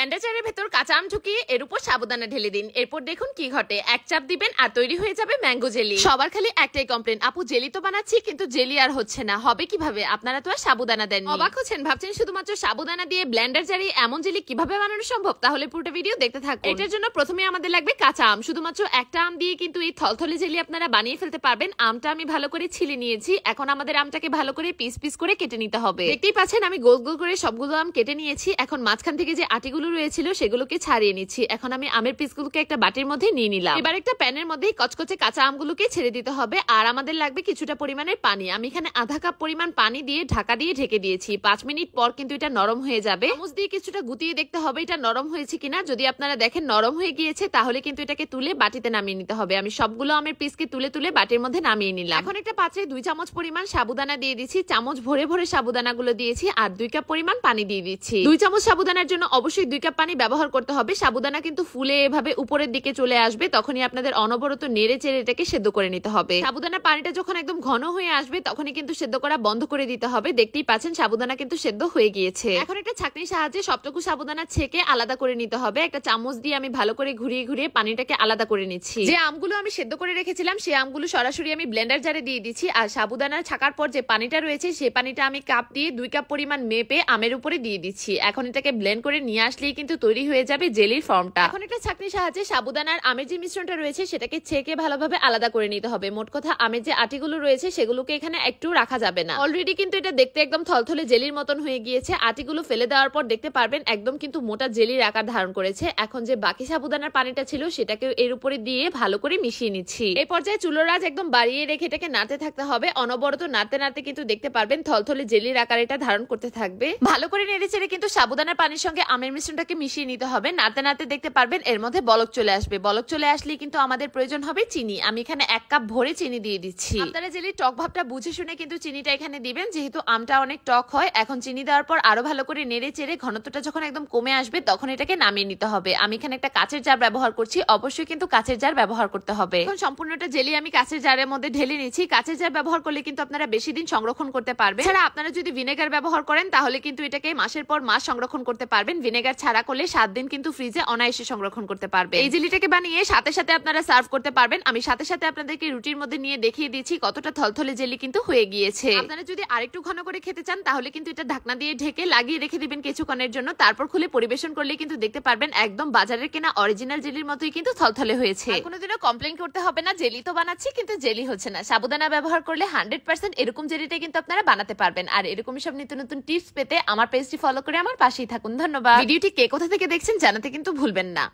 Blender জারের ভেতর কাঁচা আম ঢুকিয়ে এর উপর সাবুদানা ঢেলে দিন। এরপর দেখুন কি ঘটে, এক চাপ দিবেন আর তৈরি হয়ে যাবে ম্যাঙ্গো জেলি। সবার খালি একটাই কমপ্লেন, আপু জেলি তো বানাচ্ছি কিন্তু জেলি আর হচ্ছে না, হবে কিভাবে? আপনারা তো আর সাবুদানা দেন। অবাক হচ্ছেন, ভাবছেন শুধুমাত্র সাবুদানা দিয়ে ব্লেন্ডার জারে এমন জেলি কিভাবে বানানো সম্ভব? তাহলে পুরো ভিডিও দেখতে থাকুন। এটার জন্য প্রথমে আমাদের লাগবে কাঁচা আম। শুধুমাত্র একটা আম দিয়ে কিন্তু এই থলথলে জেলি আপনারা বানিয়ে ফেলতে পারবেন। আমটা আমি ভালো করে ছিলে নিয়েছি, এখন আমাদের আমটাকে ভালো করে পিস পিস করে কেটে নিতে হবে। দেখতেই পাচ্ছেন আমি গোল গোল করে সবগুলো আম কেটে নিয়েছি। এখন মাঝখান থেকে যে আটিগুলো রয়েছিল সেগুলোকে ছাড়িয়ে নিচ্ছি। এখন আমি আমের পিসগুলোকে একটা বাটির মধ্যে নিয়ে নিলাম। এবার একটা প্যানের মধ্যে কচকচে কাঁচা আমগুলোকে ছেড়ে দিতে হবে। আর আমাদের লাগবে কিছুটা পরিমাণের পানি। আমি এখানে আধা কাপ পরিমাণ পানি দিয়ে ঢাকা দিয়ে ঢেকে দিয়েছি। 5 মিনিট পর কিন্তু এটা নরম হয়ে যাবে। চামচ দিয়ে কিছুটা গুটিয়ে দেখতে হবে এটা নরম হয়েছে কিনা। যদি আপনারা দেখেন নরম হয়ে গিয়েছে তাহলে কিন্তু এটাকে তুলে বাটিতে নামিয়ে নিতে হবে। আমি সবগুলো আমের পিসকে তুলে তুলে বাটির মধ্যে নামিয়ে নিলাম। এখন একটা পাত্রে 2 চামচ পরিমাণ সাবুদানা দিয়ে দিচ্ছি। চামচ ভরে ভরে সাবুদানাগুলো দিয়েছি আর 2 কাপ পরিমাণ পানি দিয়ে দিচ্ছি। 2 চামচ সাবুদানার জন্য অবশ্যই 2 কাপ পানি ব্যবহার করতে হবে। সাবুদানা কিন্তু ফুলে এভাবে উপরের দিকে চলে আসবে, তখনই আপনাদের অনবরত নেড়ে চেড়ে এটাকে সেদ্ধ করে নিতে হবে। সাবুদানার পানিটা যখন একদম ঘন হয়ে আসবে তখনই কিন্তু সেদ্ধ করা বন্ধ করে দিতে হবে। দেখতেই পাচ্ছেন সাবুদানা কিন্তু সেদ্ধ হয়ে গিয়েছে। এখন একটা ছাঁকনির সাহায্যে সবটুকু সাবুদানা ছেঁকে আলাদা করে নিতে হবে। একটা চামচ দিয়ে আমি ভালো করে ঘুরিয়ে ঘুরিয়ে পানিটাকে আলাদা করে নিচ্ছি। যে আমগুলো আমি সেদ্ধ করে রেখেছিলাম সেই আমগুলো সরাসরি আমি ব্লেন্ডার জারে দিয়ে দিচ্ছি। আর সাবুদানা ছাকার পর যে পানিটা রয়েছে সেই পানিটা আমি কাপ দিয়ে 2 কাপ পরিমাণ মেপে আমের উপরে দিয়ে দিচ্ছি। এখন এটাকে ব্লেন্ড করে নিয়ে আসলেই কিন্তু তৈরি হয়ে যাবে জেলির ফর্মটা। এখন একটা ছাঁকনির সাহায্যে সাবুদানার আমের যে মিশ্রণটা রয়েছে সেটাকে ছেঁকে ভালোভাবে আলাদা করে নিতে হবে। মোট কথা আমের যে আটিগুলো রয়েছে সেগুলোকে এখানে একটু রাখা যাবে না। অলরেডি কিন্তু এটা দেখতে একদম থলথলে জেলির মতন হয়ে গিয়েছে। আটিগুলো ফেলে দেওয়ার পর দেখতে পারবেন একদম কিন্তু মোটা জেলির আকার ধারণ করেছে। এখন যে বাকি সাবুদানার পানিটা ছিল সেটাকে এর উপরে দিয়ে ভালো করে মিশিয়ে নিচ্ছি। এই পর্যায়ে চুলোর আঁচ একদম বাড়িয়ে রেখে এটাকে নাড়তে থাকতে হবে। অনবরত নাড়তে নাড়তে কিন্তু দেখতে পারবেন থলথলে জেলির আকার এটা ধারণ করতে থাকবে। ভালো করে নেড়েচেড়ে কিন্তু সাবুদানার পানির সঙ্গে আমের মিশ্রণটাকে মিশিয়ে নিতে হবে। নাড়তে নাড়তে দেখতে পারবেন এর মধ্যে বলক চলে আসবে। বলক চলে আসলে কিন্তু আমাদের প্রয়োজন হবে চিনি। আমি এখানে 1 কাপ ভরে চিনি দিয়ে দিচ্ছি। আপনারা জেলির টক ভাবটা বুঝে শুনে কিন্তু চিনিটা এখানে দিবেন, যেহেতু আমটা অনেক টক হয়। এখন চিনি দেওয়ার পর আরো ভালো করে নেড়ে চেড়ে ঘনত্বটা যখন একদম কমে আসবে তখন এটাকে নামিয়ে নিতে হবে। আমি এখানে একটা কাঁচের জার ব্যবহার করছি, অবশ্যই কিন্তু কাঁচের জার ব্যবহার করতে হবে। এখন সম্পূর্ণটা জেলি আমি কাঁচের জারের মধ্যে ঢেলে নিচ্ছি। কাঁচের জার ব্যবহার করলে কিন্তু আপনারা বেশি দিন সংরক্ষণ করতে পারবেন। ছাড়া আপনারা যদি ভিনেগার ব্যবহার করেন তাহলে কিন্তু এটাকে মাসের পর মাস সংরক্ষণ করতে পারবেন। ভিনেগার ছাড়া করলে 7 দিন কিন্তু ফ্রিজে অনায়াসে সংরক্ষণ করতে পারবেন। এই জেলিটাকে বানিয়ে সাথে সাথে আপনারা সার্ভ করতে পারবেন। আমি সাথে সাথে আপনাদেরকে রুটির মধ্যে নিয়ে দেখিয়ে দিচ্ছি কতটা থলথলে জেলি কিন্তু হয়ে গিয়েছে। আপনারা যদি আরেকটু ঘন করে খেতে চান তাহলে কিন্তু এটা ঢাকনা দিয়ে ঢেকে লাগিয়ে রেখে দিবেন কিছুক্ষণের জন্য। তারপর খুলে পরিবেশন করলে কিন্তু দেখতে পারবেন একদম বাজারের কেনা অরিজিনাল জেলির মতোই কিন্তু থলথলে হয়েছে। কোনোদিনও কমপ্লেন করতে হবে না জেলি তো বানাচ্ছি কিন্তু জেলি হচ্ছে না। সাবুদানা ব্যবহার করলে 100% এরকম জেলিটা কিন্তু আপনারা বানাতে পারবেন। আর এরকমই সব নিত্য নতুন টিপস পেতে আমার পেজটি ফলো করে আমার পাশেই থাকুন। ধন্যবাদ। ভিডিওটি কে কোথা থেকে দেখছেন জানাতে কিন্তু ভুলবেন না।